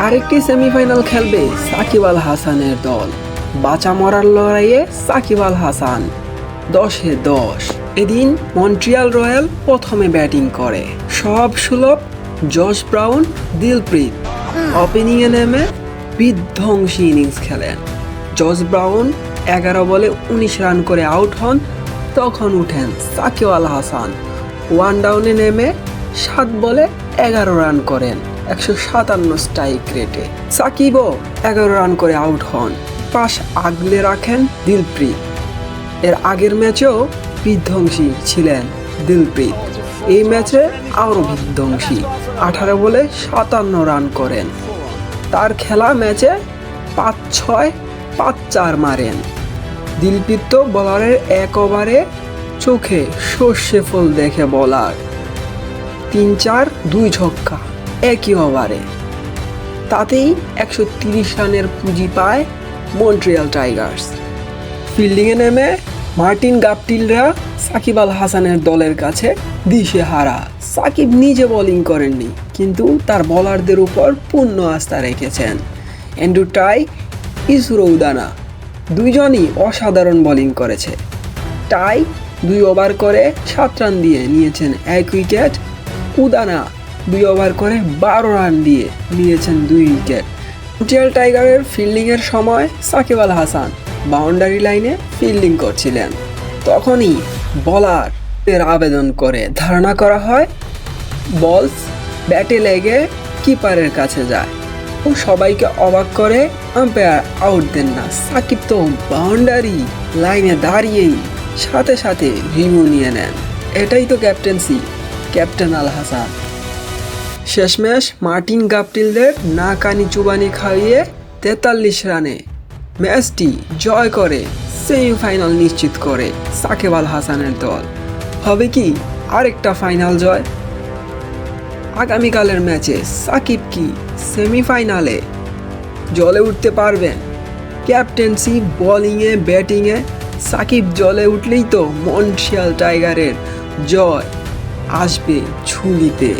আরেকটি সেমিফাইনাল খেলবে সাকিব আল হাসানের দল। বাঁচা মরার লড়াইয়ে সাকিব আল হাসান 10-10। এদিন মন্ট্রিয়াল রয়্যাল প্রথমে ব্যাটিং করে। সব সুলভ জশ ব্রাউন, দিলপ্রীত ওপেনিংয়ে নেমে বিধ্বংসী ইনিংস খেলেন। জশ ব্রাউন 11 বলে 19 রান করে আউট হন। তখন উঠেন সাকিব আল হাসান, ওয়ান ডাউনে নেমে 7 বলে 11 রান করেন 157 স্ট্রাইক রেটে। সাকিবও 11 রান করে আউট হন। পাশ আগলে রাখেন দিলপ্রীত। এর আগের ম্যাচেও বিধ্বংসী ছিলেন দিলপ্রীত। এই ম্যাচে আরও বিধ্বংসী 18 বলে 57 রান করেন। তার খেলা ম্যাচে 5-6, 5-4 মারেন। দিলপ্রীত বলারের এক ওভারে চোখে সর্ষে ফুল দেখে বলার 3-4, 2 ছক্কা একই ওভারে। তাতেই 130 রানের পুঁজি পায় মন্ট্রিয়াল টাইগার্স। ফিল্ডিংয়ে নেমে মার্টিন গাপটিলরা সাকিব আল হাসানের দলের কাছে দিশেহারা। সাকিব নিজে বোলিং করেননি, কিন্তু তার বোলারদের উপর পূর্ণ আস্থা রেখেছেন। অ্যান্ড্রু টাই, ইসরো উদানা দুইজনই অসাধারণ বোলিং করেছে। টাই 2 ওভার করে 7 রান দিয়ে নিয়েছেন 1 উইকেট। উদানা 2 ওভার করে 12 রান দিয়ে নিয়েছেন 2 উইকেট। মন্ট্রিয়াল টাইগারের ফিল্ডিংয়ের সময় সাকিব আল হাসান বাউন্ডারি লাইনে ফিল্ডিং করছিলেন। তখনই বোলারের আবেদন করে ধারণা করা হয় বল ব্যাটে লেগে কিপারের কাছে যায়। ও সবাইকে অবাক করে আম্পায়ার আউট দেন না। সাকিব তো বাউন্ডারি লাইনে দাঁড়িয়েই সাথে সাথে রিভিউ নিয়ে নেন। এটাই তো ক্যাপ্টেন্সি, ক্যাপ্টেন আল হাসান। শেষমেশ মার্টিন গাপটিলদের না কানি চুবানি খাইয়ে 43 রানে ম্যাচটি জয় করে সেমিফাইনাল নিশ্চিত করে সাকিব আল হাসানের দল। হবে কি আরেকটা ফাইনাল জয়? আগামীকালের ম্যাচে সাকিব কি সেমিফাইনালে জ্বলে উঠতে পারবেন? ক্যাপ্টেন্সি, বোলিংয়ে, ব্যাটিংয়ে সাকিব জ্বলে উঠলেই তো মন্ট্রিয়াল টাইগারের জয় আসবে ঝুলিতে।